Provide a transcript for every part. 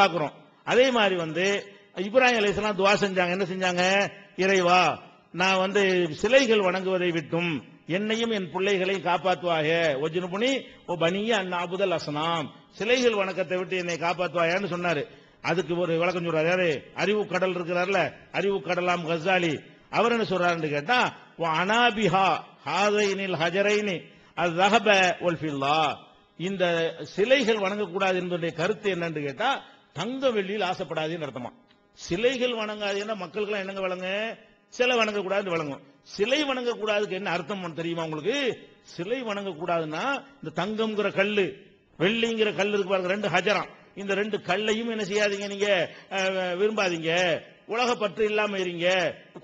பாக்குறோம். அதே மாதிரி இப்ராஹிம் அலைஹிஸ்ஸலாம் துஆ செஞ்சாங்க. என்ன செஞ்சாங்க? இறைவா, நான் சிலைகள் வணங்குவதை விட்டும் என்னையும் என் பிள்ளைகளை காப்பாற்றுவாய. ஒஜ்னுபுனி ஓ பனிய அந்நாபுதல் அஸ்னாம், சிலைகள் வணக்கத்தை விட்டு என்னை காப்பாற்றுவாயான்னு சொன்னாரு. அதுக்கு ஒரு விளக்கம் சொல்றாரு. யாரு? அறிவு கடல் இருக்கிறார்ல, அறிவு கடலாம் கஸாலி, அவர் என்ன சொல்றாருன்னு கேட்டா, அனாபிஹா ஹாதைனில் ஹஜரைனி அஸ்ஸஹப வல் ஃபில்லா, இந்த சிலைகள் வணங்கக்கூடாது என்பதுடைய கருத்து என்னன்னு கேட்டா, தங்க வெள்ளியில் ஆசைப்படாதுன்னு அர்த்தமா. சிலைகள் வணங்காதுன்னா மக்களுக்கு என்னங்க வழங்க? சிலை வணங்கக்கூடாது வழங்கும். சிலை வணங்கக்கூடாதுக்கு என்ன அர்த்தம் தெரியுமா உங்களுக்கு? சிலை வணங்கக்கூடாதுன்னா இந்த தங்கம்ங்கிற கல்லு, வெள்ளிங்கிற கல் இருக்கு பாருங்க, ரெண்டு ஹஜரம், இந்த ரெண்டு கல்லையும் என்ன செய்யாதீங்க, நீங்க விரும்பாதீங்க, உலக பற்று இல்லாம இருங்க.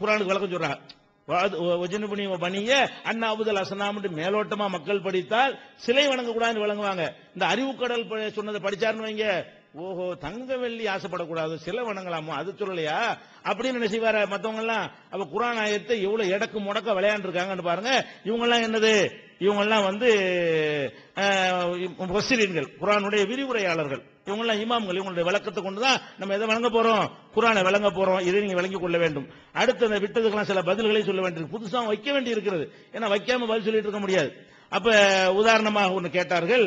குர்ஆனுக்கு விளக்கம் சொல்றாங்க. வஜ்னுபுனி பனிய அந்நாபுதல் அஸ்னாம் மேலோட்டமா மக்கள் படித்தால் சிலை வணங்கக்கூடாதுன்னு வழங்குவாங்க. இந்த அறிவுக்கடல் சொன்னதை படிச்சாருன்னு வைங்க, ஓஹோ தங்க வெள்ளி ஆசைப்படக்கூடாது, சிலை வணங்கலாமோ, அது சொல்லலையா அப்படின்னு என்ன செய்வார மத்தவங்க எல்லாம். அப்ப குர்ஆன் ஆயத்தை எவ்வளவு எடக்கு முடக்க விளையாண்டு இருக்காங்கன்னு பாருங்க. இவங்க எல்லாம் என்னது? இவங்க எல்லாம் முஃபஸ்ஸிரீன்கள், குர்ஆனுடைய விரிவுரையாளர்கள், இவங்க எல்லாம் இமாம்கள். இவங்களுடைய விளக்கத்தை கொண்டுதான் நம்ம எதை வழங்க போறோம்? குர்ஆனை வழங்க போறோம். இதை நீங்க விளங்கிக் கொள்ள வேண்டும். அடுத்து அந்த விட்டதுக்கெல்லாம் சில பதில்களை சொல்ல வேண்டியிருக்கு, புதுசா வைக்க வேண்டி இருக்கிறது. ஏன்னா வைக்காம பதில் சொல்லிட்டு இருக்க முடியாது. அப்ப உதாரணமாக ஒன்று கேட்டார்கள்,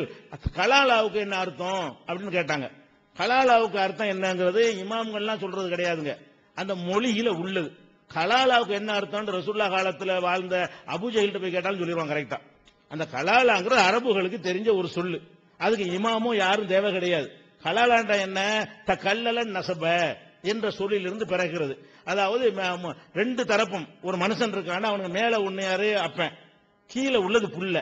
கலாலாவுக்கு என்ன அர்த்தம் அப்படின்னு கேட்டாங்க. கலாலாவுக்கு அர்த்தம் என்னங்கிறது இமாம்கள்லாம் சொல்றது கிடையாதுங்க, அந்த மொழியில உள்ளது. கலாலாவுக்கு என்ன அர்த்தம் ரசூலுல்லாஹ் காலத்துல வாழ்ந்த அபூஜஹில்ட்ட போய் கேட்டாலும் சொல்லிடுவாங்க கரெக்டா. அந்த கலாலாங்கிறது அரபுகளுக்கு தெரிஞ்ச ஒரு சொல்லு, அதுக்கு இமாமும் யாரும் தேவை கிடையாது. கலாலாண்டா என்ன? கல்லல நசப என்ற சொல்லிலிருந்து பிறக்கிறது. அதாவது ரெண்டு தரப்பும், ஒரு மனுஷன் இருக்கான, அவனுக்கு மேல உன்னையாரு அப்பன், கீழே உள்ளது புல்ல,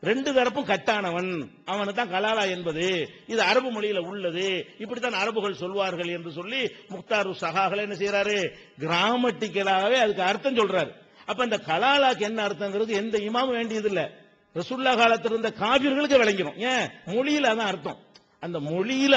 ரெண்டு தரப்பும் கட்டானவன், அவனு தான் கலாலா என்பது. இது அரபு மொழியில உள்ளது, இப்படித்தான் அரபுகள் சொல்வார்கள் என்று சொல்லி முக்தாரு சஹாஹ் என்ன செய்யறாரு? கிராமட்டிக்கலாகவே அதுக்கு அர்த்தம் சொல்றாரு. அப்ப இந்த கலாலாக்கு என்ன அர்த்தங்கிறது எந்த இமாமும் வேண்டியது இல்ல, ரசூலுல்லாஹ் காலத்தில் இருந்த காபிர்களுக்கு விளங்கிடும். ஏன்? மொழியில அதான் அர்த்தம், அந்த மொழியில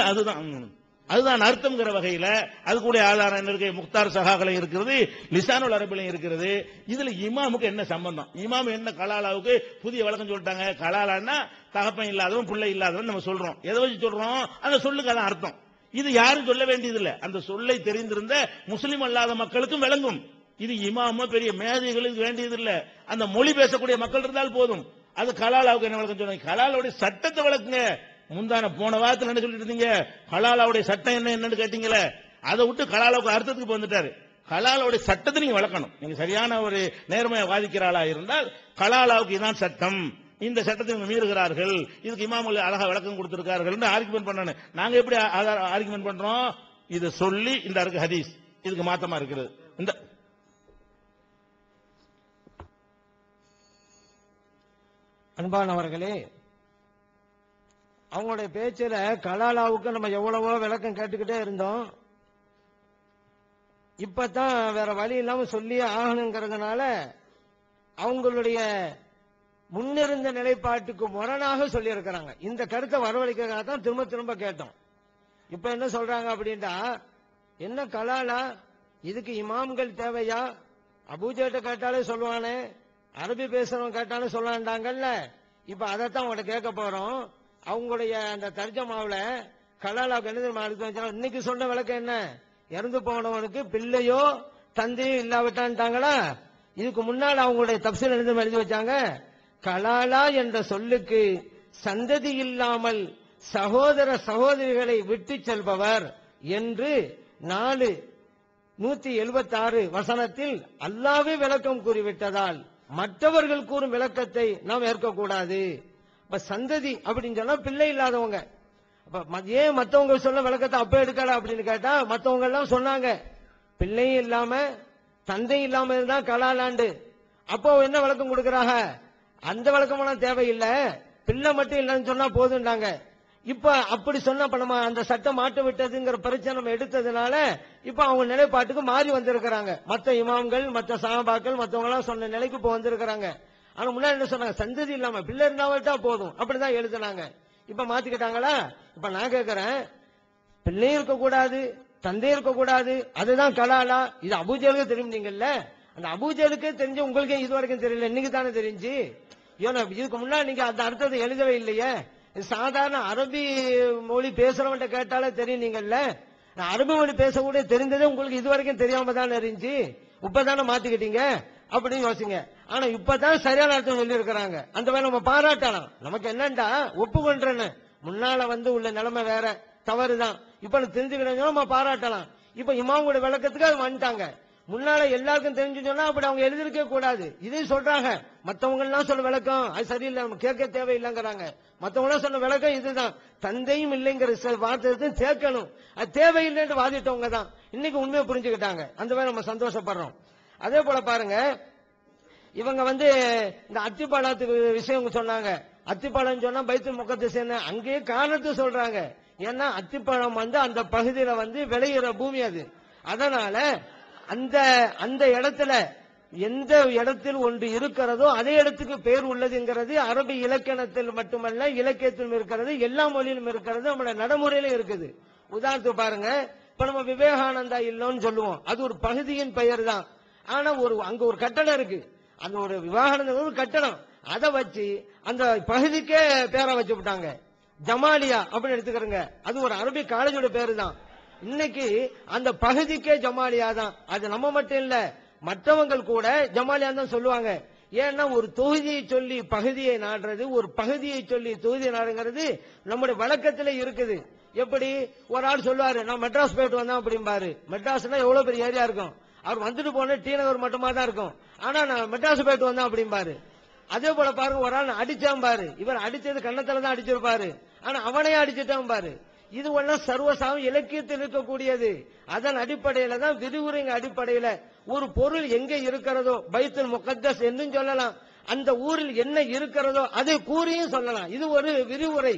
அதுதான் அர்த்தம்ங்கிற வகையில அது கூட ஆதாரம் என்ன இருக்கு? முக்தார் சஹாஹ்ல இருக்கிறது, லிசானுல் அரபிலையும் இருக்கிறது. இதுல இமாமுக்கு என்ன சம்பந்தம்? இமாம் என்ன கலாலாவுக்கு புதிய விளக்கம் சொல்லிட்டாங்க? கலாலான்னா தகப்பன் இல்லாதவன், பிள்ளை இல்லாதவன் நம்ம சொல்றோம். எதை வச்சு சொல்றோம்? அந்த சொல்லுக்கு அதான் அர்த்தம். இது யாரும் சொல்ல வேண்டியதில்லை, அந்த சொல்லை தெரிந்திருந்த முஸ்லிம் அல்லாத மக்களுக்கும் விளங்கும். இது இமாம பெரிய மேதைகளுக்கு வேண்டியதில்லை, அந்த மொழி பேசக்கூடிய மக்கள் இருந்தால் போதும். அது கலாலாவுக்கு என்ன விளக்கம் சொல்லுங்க? கலாலாவுடைய சட்டத்தை விளக்குங்க. போன வாரத்தில் என்ன சொல்லிட்டு இருந்தீங்க? கலாலாவுடைய சட்டம் என்னன்னு கேட்டீங்களே, அதை விட்டு கலாலாவுக்கு அர்த்தத்துக்கு வந்துட்டாரு. கலாலாவுடைய சட்டத்தை நீங்க வளர்க்கணும். நீங்க சரியான ஒரு நேர்மையை வாதிக்கிறாளா இருந்தால் கலாலாவுக்கு இதான் சட்டம், இந்த சட்டத்தை மீறுகிறார்கள், இதுக்கு இமாமுல் அழகா விளக்கம் கொடுத்திருக்கார்கள் ஆர்குமெண்ட் பண்ணணும். நாங்க எப்படி ஆர்குமெண்ட் பண்றோம்? இதை சொல்லி இந்த இருக்கு ஹதீஸ் இதுக்கு மாத்தமா இருக்கிறது. இந்த அன்பானவர்களே, அவங்களுடைய பேச்சில கலாலாவுக்கு நம்ம எவ்வளவோ விளக்கம் கேட்டுக்கிட்டே இருந்தோம். இப்பதான் வேற வழி இல்லாம சொல்லி ஆகணுங்கிறதுனால அவங்களுடைய முன்னிருந்த நிலைப்பாட்டுக்கு முரணாக சொல்லி இருக்கிறாங்க. இந்த கருத்தை வரவழைக்கிறதுக்காக தான் திரும்ப திரும்ப கேட்டோம். இப்ப என்ன சொல்றாங்க அப்படின்னா, என்ன கலாலா, இதுக்கு இமாம்கள் தேவையா? அபூஜஹில்ட்ட கேட்டாலே சொல்லுவானே, அரபி பேசுறவங்க கேட்டாலும் சொல்லாண்டாங்கல்ல. இப்ப அதைத்தான் உங்கள்ட்ட கேட்க போறோம். அவங்களுடைய அந்த தர்ஜமாவுல கலாலாவுக்கு என்ன தெரியுமா? இன்னைக்கு சொன்ன விளக்கம் என்ன? இறந்து போனவனுக்கு பிள்ளையோ தந்தையோ இல்லாவிட்டான்ட்டாங்களா? இதுக்கு முன்னால் அவங்களுடைய தப்சீல் எழுதி வச்சாங்க, கலாலா என்ற சொல்லுக்கு சந்ததி இல்லாமல் சகோதர சகோதரிகளை விட்டு செல்பவர் என்று 476 வசனத்தில் அல்லாஹ்வே விளக்கம் கூறிவிட்டதால் மற்றவர்கள் கூறும் விளக்கத்தை நாம் ஏற்கக்கூடாது. சந்ததி அப்படின்னு சொன்னா பிள்ளை இல்லாதவங்க. ஏன் மற்றவங்க சொல்ல விளக்கத்தை அப்ப எடுக்கல அப்படின்னு கேட்டா, மற்றவங்க எல்லாம் சொன்னாங்க பிள்ளையும் இல்லாம தந்தை இல்லாம இருந்தா கலாலாண்டு. அப்போ என்ன விளக்கம் கொடுக்கறாங்க? அந்த விளக்கமெல்லாம் தேவையில்லை, பிள்ளை மட்டும் இல்லைன்னு சொன்னா போதுண்டாங்க. இப்ப அப்படி சொன்ன நம்ம அந்த சட்டம் மாட்ட விட்டதுங்கிற பிரச்சனை நம்ம எடுத்ததுனால இப்ப அவங்க நிலைப்பாட்டுக்கு மாறி வந்திருக்கிறாங்க. மற்ற இமாம்கள், மற்ற சஹாபாக்கள், மற்றவங்க எல்லாம் சொன்ன நிலைக்கு இப்ப வந்திருக்கிறாங்க. ஆனா முன்னாடி என்ன சொன்னாங்க? சந்ததி இல்லாம பிள்ளை இருந்தாவிட்டா போதும், அப்படிதான் எழுதினாங்க. இப்ப மாத்திக்கிட்டாங்களா? இப்ப நான் கேட்கிறேன், பிள்ளையும் இருக்கக்கூடாது தந்தையும் இருக்கக்கூடாது, அதுதான் கலாலா. இது அபூஜஹலுக்கு தெரியுங்கள, அந்த அபூஜஹலுக்கே தெரிஞ்ச உங்களுக்கே இது வரைக்கும் தெரியல, இன்னைக்கு தானே தெரிஞ்சு. ஏன்னா இதுக்கு முன்னாடி நீங்க அந்த அர்த்தத்தை எழுதவே இல்லையே. சாதாரண அரபி மொழி பேசுறவன்ட்ட கேட்டாலே தெரியும் நீங்கல்ல. நான் அரபு மொழி பேசக்கூடிய தெரிந்ததே உங்களுக்கு இது வரைக்கும் தெரியாம தானே இருந்துச்சு, இப்பதானே மாத்திக்கிட்டீங்க அப்படின்னு யோசிங்க. ஆனா இப்பதான் சரியான அர்த்தம் சொல்லி இருக்கிறாங்க. அந்த வேலை நம்ம பாராட்டலாம். நமக்கு என்னண்டா ஒப்புக்கொன்றேன்னு முன்னால உள்ள நிலைமை வேற, தவறுதான். இப்ப தெரிஞ்சுக்கிறேன் நம்ம பாராட்டலாம். இப்ப இமாமோட விளக்கத்துக்கு அது வந்துட்டாங்க. முன்னால எல்லாருக்கும் தெரிஞ்சு சொன்னா அப்படி அவங்க எழுதிருக்க கூடாது. இதையும் சொல்றாங்க. மத்தவங்க எல்லாம் சொல்ல விளக்கம் அது சரியில்லை, நம்ம கேட்க தேவையில்லைங்கிறாங்க. மத்தவங்க எல்லாம் சொன்ன விளக்கம் இதுதான். தந்தையும் இல்லைங்கிற வார்த்தை சேர்க்கணும், அது தேவையில்லைன்னு வாதிட்டவங்க தான் இன்னைக்கு உண்மையை புரிஞ்சுக்கிட்டாங்க. அந்த மாதிரி நம்ம சந்தோஷப்படுறோம். அதே போல பாருங்க, இவங்க இந்த அத்திப்பழத்துக்கு விஷயம் சொன்னாங்க. அத்திப்பழம் சொன்னா பைத்துல் முகத்தஸ் அங்கேயே காரணத்தை சொல்றாங்க. ஏன்னா அத்திப்பழம் அந்த பகுதியில விளையிற பூமி அது. அதனால அந்த அந்த இடத்துல எந்த இடத்தில் ஒன்று இருக்கிறதோ அதே இடத்துக்கு பேர் உள்ளதுங்கிறது அரபி இலக்கணத்தில் மட்டுமல்ல, இலக்கியத்திலும் இருக்கிறது, எல்லா மொழியிலும் இருக்கிறது, நம்மளோட நடைமுறையிலும் இருக்குது. உதாரணத்துக்கு பாருங்க, இப்ப நம்ம விவேகானந்தா இல்லம்னு சொல்லுவோம், அது ஒரு பகுதியின் பெயர் தான். ஆனா அங்க ஒரு கட்டடம் இருக்கு, அந்த ஒரு விவேகானந்த ஒரு கட்டடம், அதை வச்சு அந்த பகுதிக்கே பேரை வச்சு விட்டாங்க. ஜமாலியா அப்படின்னு எடுத்துக்கிறங்க, அது ஒரு அரபி காலேஜோட பேரு தான். இன்னைக்கு அந்த பகுதிக்கே ஜமாலியா தான். அது நம்ம மட்டும் இல்ல, மற்றவங்க கூட ஜமாலியா தான் சொல்லுவாங்க. ஏன்னா ஒரு தொகுதியை சொல்லி பகுதியை நாடுறது, ஒரு பகுதியை சொல்லி தொகுதியை நாடுங்கிறது நம்முடைய வழக்கத்திலே இருக்குது. எப்படி ஒரு ஆள் சொல்லுவாரு, நான் மெட்ராஸ் போயிட்டு வந்தேன் அப்படிம்பாரு. மெட்ராஸ்னா எவ்வளவு பெரிய ஏரியா இருக்கும், அவர் வந்துட்டு போன டி நகர் மட்டுமா தான் இருக்கும். ஆனா நான் மெட்ராஸ் போயிட்டு வந்தேன் அப்படிம்பாரு. அதே போல பாருங்க, ஒரு ஆள் அடிச்சான் பாரு, இவர் அடிச்சது கண்ணத்துல தான் அடிச்சிருப்பாரு, ஆனா அவனையே அடிச்சுட்டான் பாரு. இது எல்லாம் சர்வசாமி இலக்கியத்தில் இருக்கக்கூடியது. அதன் அடிப்படையில தான் விரிவுரைங்க அடிப்படையில ஒரு பொருள் எங்க இருக்கிறதோ பைத்துல் முகத்தஸ் என்றும் சொல்லலாம், அந்த ஊரில் என்ன இருக்கிறதோ அதை கூறியும் சொல்லலாம். இது ஒரு விரிவுரை.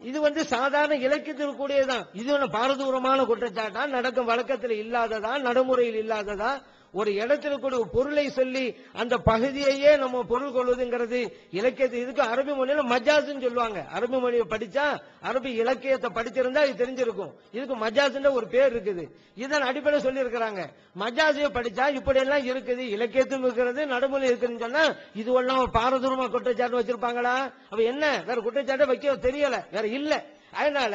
இது சாதாரண இலக்கியத்தில் கூடியதான். இது ஒன்று பாரதூரமான குற்றச்சாட்டா, நடக்கும் வழக்கத்தில் இல்லாததா, நடைமுறையில் இல்லாததா? ஒரு இடத்துல கூட பொருளை சொல்லி அந்த பகுதியையே நம்ம பொருள் கொள்வதுங்கிறது இலக்கியத்தை. இதுக்கு அரபி மொழியில மஜாஸ்ன்னு சொல்லுவாங்க. அரபி மொழியை படிச்சா, அரபி இலக்கியத்தை படிச்சிருந்தா இது தெரிஞ்சிருக்கும். இதுக்கு மஜாஸ்ன்ற ஒரு பேர் இருக்குது. இதன் அடிப்படையில் சொல்லி இருக்கிறாங்க. மஜாசியை படிச்சா இப்படி எல்லாம் இருக்குது, இலக்கியத்தும் இருக்கிறது, நடைமுறை இருக்குன்னு சொன்னா இதுவெல்லாம் பாரதூரமா குற்றச்சாட்டு வச்சிருப்பாங்களா? அப்ப என்ன வேற குற்றச்சாட்டை வைக்க தெரியல, வேற இல்ல. அதனால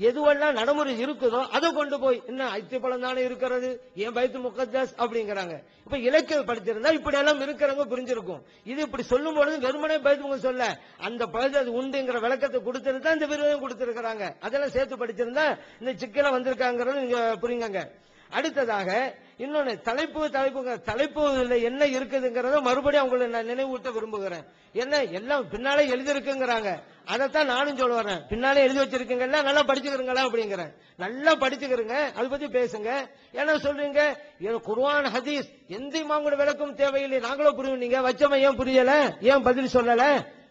எதுவெல்லாம் நடைமுறை இருக்குதோ அதை கொண்டு போய் என்ன அத்திப்பழம் தானே இருக்கிறது, ஏன் பைத்துல் முகத்தஸ் அப்படிங்கிறாங்க. இப்ப இலக்கியம் படிச்சிருந்தா இப்படி எல்லாம் இருக்கிறவங்க புரிஞ்சிருக்கும். இது இப்படி சொல்லும் பொழுது வெறுமனே பைத்துல் முகத்தஸ் சொல்ல, அந்த பகுதி அது உண்டுங்கிற விளக்கத்தை கொடுத்திருந்தா இந்த விருதையும் கொடுத்திருக்கிறாங்க. அதெல்லாம் சேர்த்து படிச்சிருந்தா இந்த சிக்கல வந்திருக்காங்கிறது நீங்க புரியுங்க. அடுத்ததாக இன்னொன்னு தலைப்பு என்ன இருக்குதுங்கிறத மறுபடியும் அவங்களை நான் நினைவூட்ட விரும்புகிறேன். என்ன எல்லாம் பின்னாலே எழுதிருக்குங்கிறாங்க, அதைத்தான் நானும் சொல்ல வரேன். பின்னாலே எழுதி வச்சிருக்கீங்களா, நல்லா படிச்சுக்கிறீங்களா அப்படிங்கிறேன். நல்லா படிச்சுக்கிறீங்க, அதை பத்தி பேசுங்க. ஏன்னா சொல்றீங்க குர்ஆன் ஹதீஸ் எந்த இமாமோட விளக்கம் தேவையில்லை, நாங்களும் புரியுங்க, வச்சவன் ஏன் புரியல, ஏன் பதில் சொல்லல,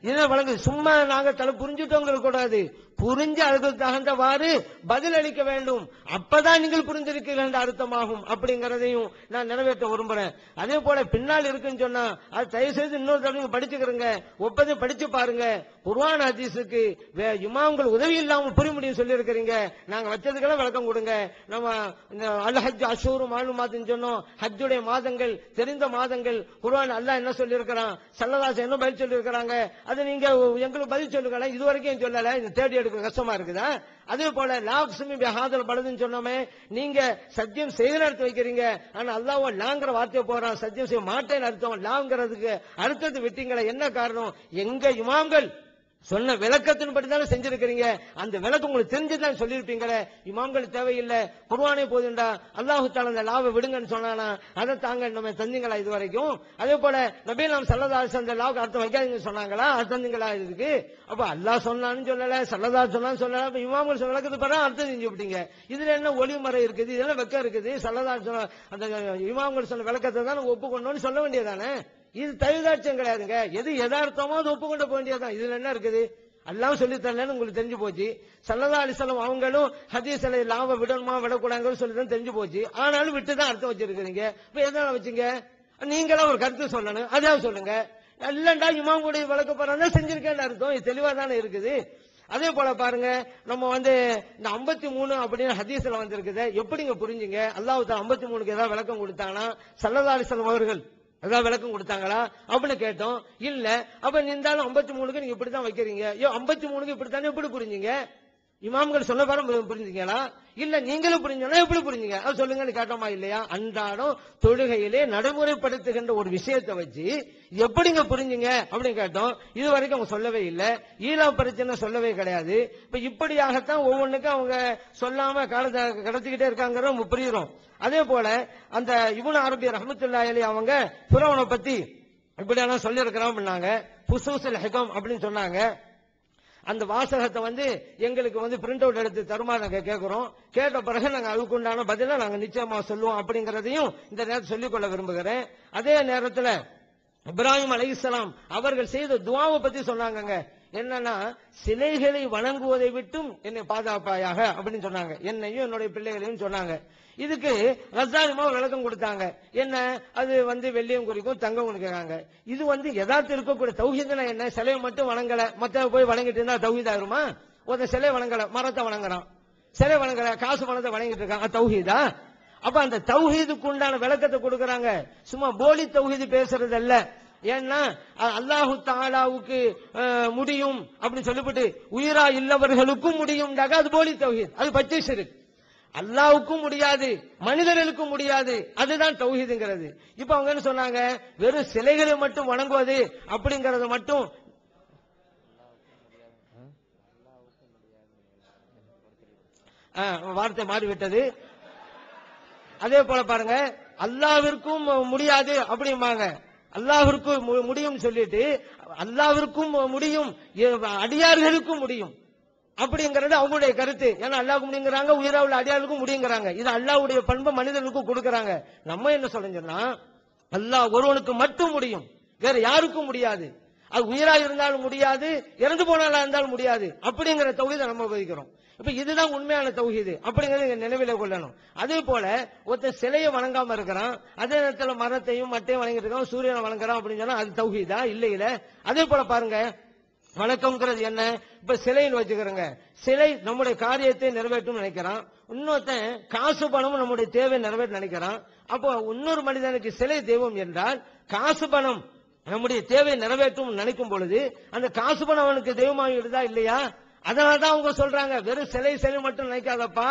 இதெல்லாம் வழங்கு. சும்மா நாங்க புரிஞ்சுட்டோங்க கூடாது, புரிஞ்சு அதுக்கு தகுந்தவாறு பதில் அளிக்க வேண்டும். அப்பதான் நீங்கள் புரிஞ்சிருக்கீர்கள் அர்த்தமாகும் அப்படிங்கறதையும் நான் நிறைவேற்ற விரும்புறேன். அதே போல பின்னால் இருக்குன்னு சொன்னா அது தயவு செய்து இன்னொரு தடவை படிச்சுக்கிறங்க, ஒப்பதை படிச்சு பாருங்க. குர்ஆன் ஹதீஸுக்கு இமாம்கள் உதவி இல்லாமல் புரிய முடியும் சொல்லி இருக்கிறீங்க, நாங்க வச்சதுக்கெல்லாம் விளக்கம் கொடுங்க. நம்ம அல் ஹஜ் அஷூரு மாலுமாத்துன்னு சொன்னோம், ஹஜ்ஜுடைய மாதங்கள், தெரிந்த மாதங்கள். குர்ஆன் அல்லாஹ் என்ன சொல்லி இருக்கிறான், ஸல்லல்லாஹு என்ன பதில் சொல்லி இருக்கிறாங்க, அது நீங்க எங்களுக்கு பதில் சொல்லுங்க. இது வரைக்கும் சொல்லல, இது தேடி எடுக்க கஷ்டமா இருக்குதா? அதே போல லாக்ஸ்மி பிஹாதல் பலதுன்னு சொன்னோமே, நீங்க சத்தியம் செய்து அர்த்தம் வைக்கிறீங்க, ஆனா அல்லாஹ் லாங்கிற வார்த்தையை போறான், சத்தியம் செய்ய மாட்டேன்னு அர்த்தம், லாங்கிறதுக்கு அர்த்தத்தை விட்டீங்களா? என்ன காரணம்? எங்க இமாம்கள் சொன்ன விளக்கத்தின்படி தானே செஞ்சிருக்கிறீங்க, அந்த விளக்கம் உங்களுக்கு தெரிஞ்சுதான் சொல்லியிருப்பீங்களே. இமாம்கள் தேவையில்லை, குர்ஆனே போதுண்டா, அல்லாஹு தஆலா அந்த லாவை விடுங்கன்னு சொன்னானா, அதை தாங்க நம்ம தந்தீங்களா இது வரைக்கும்? அதே போல நபி நாம் ஸல்லல்லாஹு அலைஹி வஸல்லம் அந்த லாவுக்கு அர்த்தம் வைக்காதீங்கன்னு சொன்னாங்களா, அது தந்தீங்களா? இதுக்கு அப்ப அல்லாஹ் சொன்னான்னு சொல்லல, ஸல்லல்லாஹு சொன்னான்னு சொல்லல, அப்ப இமாம்கள் சொன்ன விளக்கத்துக்கு பிறகு அர்த்தம் செஞ்சு விட்டீங்க. இதுல என்ன ஒளிமறை இருக்குது, இதெல்லாம் வெக்கம் இருக்குது? ஸல்லல்லாஹு சொன்ன அந்த இமாம்கள் சொன்ன விளக்கத்தை தான் ஒப்புக்கொண்டோன்னு சொல்ல வேண்டியதானே? இது தகுதாட்சியம் கிடையாதுங்க. எது யதார்த்தமோ அது ஒப்புக்கொண்டு போக வேண்டியதான். இதுல என்ன இருக்குது? அல்லாஹ் சொல்லி தரலன்னு உங்களுக்கு தெரிஞ்சு போச்சு. ஸல்லல்லாஹு அலைஹி வஸல்லம் அவங்களும் ஹதீஸ்ல லாவை விடணுமா விடக்கூடாதுன்னு சொல்லி தான் தெரிஞ்சு போச்சு. ஆனாலும் விட்டுதான் அர்த்தம் வச்சிருக்கிறீங்க. இப்ப எதனால வச்சுங்க? நீங்களா ஒரு கருத்து சொல்லணும், அதாவது சொல்லுங்க. இல்லண்டா இமாம் கூட விளக்க போறாங்க செஞ்சிருக்கேன்னு அர்த்தம். இது தெளிவா தானே இருக்குது. அதே போல பாருங்க, நம்ம இந்த 53 அப்படின்னு ஹதீஸ்ல வந்திருக்குது, எப்படிங்க புரிஞ்சுங்க? அல்லாஹ் 53க்கு ஏதாவது விளக்கம் கொடுத்தாங்கன்னா ஸல்லல்லாஹு அலைஹி வஸல்லம் அவர்கள் ஏதாவது விளக்கம் கொடுத்தாங்களா அப்படின்னு கேட்டோம். இல்ல. அப்ப இருந்தாலும் 53க்கு நீங்க இப்படித்தான் வைக்கிறீங்க, 53க்கு இப்படித்தானே எப்படி புரிஞ்சுங்க? இமாம்கள் சொல்ல பாரு புரிஞ்சுங்களா? இல்ல நீங்களும் புரிஞ்சா எப்படி புரிஞ்சுங்க அது சொல்லுங்கன்னு கேட்டோமா இல்லையா? அன்றாடம் தொழுகையிலே நடைமுறைப்படுத்துகின்ற ஒரு விஷயத்தை வச்சு எப்படிங்க புரிஞ்சுங்க அப்படின்னு கேட்டோம். இது வரைக்கும் அவங்க சொல்லவே இல்லை. ஈழா பிரச்சனை சொல்லவே கிடையாது. இப்ப இப்படியாகத்தான் ஒவ்வொன்றுக்கும் அவங்க சொல்லாம காலத்தை கடத்திக்கிட்டே இருக்காங்கிற புரியுறோம். அதே போல அந்த இப்னு அரபி ரஹ்மத்துல்லாஹி அலைஹி அவங்க ஃபிரௌனை பத்தி இப்படியெல்லாம் சொல்லி இருக்கிறோம். ஃபுசூஸுல் ஹிகம் அப்படின்னு சொன்னாங்க. அந்த வாசகத்தை எங்களுக்கு பிரிண்ட் அவுட் எடுத்து தருமா நாங்க கேட்கிறோம். கேட்ட பிறகு நாங்க அதுக்கு உண்டான பதில நாங்க நிச்சயமா சொல்லுவோம் அப்படிங்கறதையும் இந்த நேரத்தில் சொல்லிக்கொள்ள விரும்புகிறேன். அதே நேரத்தில் இப்ராஹிம் அலைஹிஸ்ஸலாம் அவர்கள் செய்த துஆவை பத்தி சொன்னாங்க. என்னன்னா, சிலைகளை வணங்குவதை விட்டும் என்னை பாதுகாப்பாயாக அப்படின்னு சொன்னாங்க. என்னையும் என்னுடைய பிள்ளைகளையும் சொன்னாங்க. இதுக்கு ரஸாலிமா விளக்கம் கொடுத்தாங்க. என்ன, அது வெள்ளியும் குறிக்கும் தங்கம் குறிக்கிறாங்க. இது யதார்த்தம் இருக்கக்கூடிய தௌஹீதுனா என்ன? சிலையை மட்டும் வணங்கல, மத்த போய் வணங்கிட்டு இருந்தா தௌஹீத் ஆயிருமா? ஒரு சிலை வணங்கல, மரத்தை வணங்குறான். சிலை வணங்கல, காசு பணத்தை வணங்கிட்டு இருக்காங்க, தௌஹீதா? அப்ப அந்த தௌஹீதுக்கு உண்டான விளக்கத்தை கொடுக்கறாங்க. சும்மா போலி தௌஹீது பேசுறது அல்ல. ஏன்னா அல்லாஹு தஆலாவுக்கு முடியும் அப்படின்னு சொல்லிவிட்டு உயிரா இல்லவர்களுக்கும் முடியும், அது போலி தௌஹீத், அது பச்சை ஷிர்க். அல்லாஹ்வுக்கும் முடியாது, மனிதர்களுக்கும் முடியாது, அதுதான் தௌஹீதுங்கிறது. இப்ப அவங்க என்ன சொன்னாங்க? வெறும் சிலைகளை மட்டும் வணங்குவது அப்படிங்கறது மட்டும் வார்த்தை மாறிவிட்டது. அதே போல பாருங்க, அல்லாஹ்விற்கும் முடியாது அப்படிம்பாங்க. அல்லாஹ்விற்கும் முடியும் சொல்லிட்டு அல்லாஹ்விற்கும் முடியும், அடியார்களுக்கும் முடியும் அப்படிங்கறது அவங்களுடைய கருத்து. ஏன்னா அல்லாஹ்வுக்கு முடியுங்கிறாங்க, உயிரா உள்ள அடியார்களுக்கும் முடியுங்கிறாங்க. இது அல்லாஹ்வுடைய பண்பை மனிதர்களுக்கும் கொடுக்கறாங்க. நம்ம என்ன சொல்றோம்னா, அல்லாஹ் ஒருவனுக்கு மட்டும் முடியும், வேற யாருக்கும் முடியாது. அது உயிரா இருந்தாலும் முடியாது, இறந்து போனாலும் இருந்தாலும் முடியாது அப்படிங்கிற தௌஹீதை நம்ம போதிக்கிறோம். இப்ப இதுதான் உண்மையான தௌஹீது அப்படிங்கறத நினைவில கொள்ளணும். அதே போல ஒருத்தன் சிலையை வணங்காம இருக்கிறான், அதே நேரத்தில் மரத்தையும் மட்டையும் வணங்கிட்டு இருக்கான், சூரியனை வணங்குறான் அப்படின்னு சொன்னா அது தௌஹீதா? இல்ல. அதே போல பாருங்க, வணக்கம்ங்கிறது என்ன? இப்ப சிலைன்னு வச்சுக்கிறோங்க, சிலை நம்முடைய காரியத்தை நிறைவேற்றும் நினைக்கிறான். இன்னொருத்தன் காசு பணமும் நம்முடைய தேவை நிறைவேற்ற நினைக்கிறான். அப்போ இன்னொரு மனிதனுக்கு சிலை தெய்வம் என்றால், காசு பணம் நம்முடைய தேவை நிறைவேற்றும் நினைக்கும் பொழுது அந்த காசு பணம் அவனுக்கு தெய்வமாகிடுதா இல்லையா? அதனாலதான் அவங்க சொல்றாங்க, வெறும் சிலை மட்டும் நினைக்காதப்பா,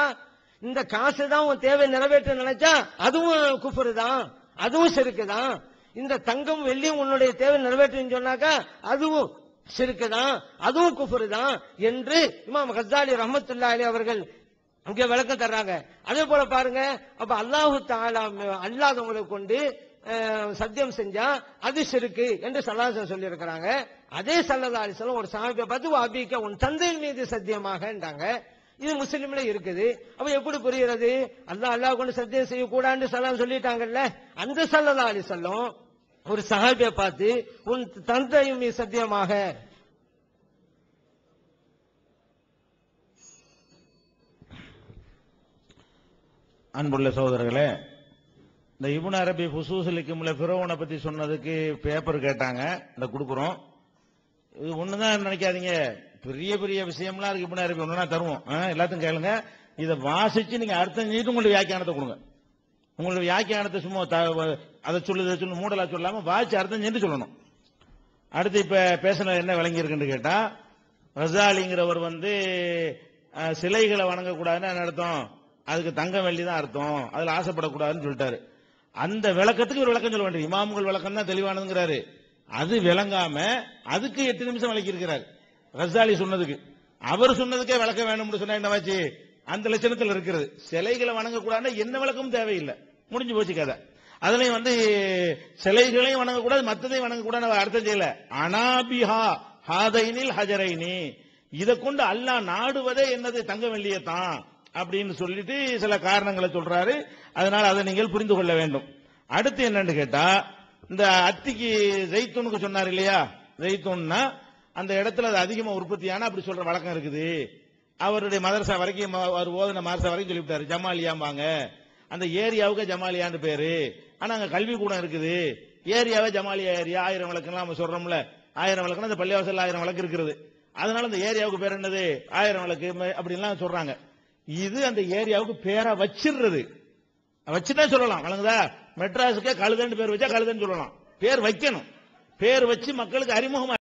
இந்த காசு தான் உன் தேவை நிறைவேற்ற நினைச்சா அதுவும் குஃப்ரு தான், அதுவும் ஷிர்க் தான். இந்த தங்கம் வெள்ளியும் உன்னுடைய தேவை நிறைவேற்றுன்னு சொன்னாக்கா அதுவும் ஷிர்க் தான், அதுவும் குஃப்ரு தான் என்று இமாம் கஸ்ஸாலி ரஹ்மத்துல்லாஹி அலைஹி அவர்கள் இங்க விளக்கம் தர்றாங்க. அதே போல பாருங்க, அப்ப அல்லாஹு தஆலா அல்லாதவங்களை கொண்டு சத்தியம் செஞ்சா அது ஷிர்க் என்று ஸல்லல்லாஹு அலைஹி சொல்லி இருக்கிறாங்க. அதே ஸல்லல்லாஹு அலைஹி வஸல்லம் ஒரு சஹாபியை பார்த்து அபிக்க உன் தந்தையின் மீது சத்தியமாகன்றாங்க. இது முஸ்லிம்ல இருக்குது. அப்ப எப்படி புரிகிறது? அல்லாஹ் கொண்டு சத்தியம் செய்யக்கூடாதுன்னு ஸல்லல்லாஹு சொல்லிட்டாங்கல்ல. அந்த ஸல்லல்லாஹு அலைஹி வஸல்லம் ஒரு சஹாபியை பார்த்து உன் தந்தையின் மீது சத்தியமாக, அன்புள்ள சகோதரர்களே, இந்த இப்னு அரபி ஃபுசூஸுல் ஹிகம்ல ஃபிரௌனை பத்தி சொன்னதுக்கு பேப்பர் கேட்டாங்க, இந்த கொடுக்குறோம். இது ஒண்ணுதான் நினைக்காதீங்க, பெரிய பெரிய விஷயம்லாம் இருக்கு. இப்னு அரபி ஒண்ணுனா தருவோம், எல்லாத்தையும் கேளுங்க. இதை வாசிச்சு நீங்க அர்த்தம் செஞ்சுட்டு உங்களுடைய வியாக்கியானத்தை கொடுங்க. உங்களுடைய வியாக்கியானத்தை சும்மா அதை சொல்லு மூடலா சொல்லாம வாசிச்சு அர்த்தம் செஞ்சு சொல்லணும். அடுத்து இப்ப பேசின என்ன விளங்கி இருக்குன்னு கேட்டா, ரஸாலிங்கிறவர் சிலைகளை வணங்கக்கூடாதுன்னு என்ன அர்த்தம்? அதுக்கு தங்கம் வெள்ளி தான் அர்த்தம், அதுல ஆசைப்படக்கூடாதுன்னு சொல்லிட்டாரு. அந்த விளக்கத்துக்கு ஒரு விளக்கம் சொல்ல வேண்டிய இமாம்கள் விளக்கம் தான் தெளிவானதுங்கிறாரு. அது விளங்காம அதுக்கு 8 நிமிஷம் விளக்கி இருக்கிறார். ரஸாலி சொன்னதுக்கு அவர் சொன்னதுக்கே விளக்க வேணும்னு சொன்னா என்னவாச்சு? அந்த லட்சணத்தில் இருக்கிறது. சிலைகளை வணங்கக்கூடாதுன்னா என்ன விளக்கமும் தேவையில்லை, முடிஞ்சு போச்சு கதை. அதுலயும் சிலைகளையும் வணங்கக்கூடாது, மற்றதையும் வணங்கக்கூடாது அர்த்தம் செய்யல. அனாபிஹா ஹாதைனில் ஹஜரைனி, இதை கொண்டு அல்லாஹ் நாடுவதே என்னது? தங்க வெள்ளியத்தான் அப்படின்னு சொல்லிட்டு சில காரணங்களை சொல்றாரு. அதனால அதை நீங்கள் புரிந்து கொள்ள வேண்டும். அடுத்து என்னன்னு கேட்டா, இந்த அத்திக்கு ஜெய்தூனுக்கு சொன்னார் இல்லையா? ஜெய்தூன்னா அந்த இடத்துல அது அதிகமா உற்பத்தியான அப்படி சொல்ற வழக்கம் இருக்குது. அவருடைய மதரசா வரைக்கும், அவர் ஓதுன மதரசா வரைக்கும் சொல்லிவிட்டாரு. ஜமாலியாம்பாங்க, அந்த ஏரியாவுக்கு ஜமாலியான்னு பேரு. ஆனா அங்க கல்வி கூடம் இருக்குது, ஏரியாவே ஜமாலியா ஏரியா. 1000 விளக்குலாம் நம்ம சொல்றோம்ல, 1000 விளக்குன்னா அந்த பள்ளிவாசல் 1000 விளக்கு இருக்கிறது. அதனால அந்த ஏரியாவுக்கு பேர் என்னது? 1000 விளக்கு அப்படின்லாம் சொல்றாங்க. இது அந்த ஏரியாவுக்கு பேரா வச்சிடுறது, வச்சுதான் சொல்லலாம். வழங்குதா? மெட்ராஸுக்கே கழுதன்னு பேர் வச்சா கழுதன்னு சொல்லலாம். பேர் வைக்கணும், பேர் வச்சு மக்களுக்கு அறிமுகமா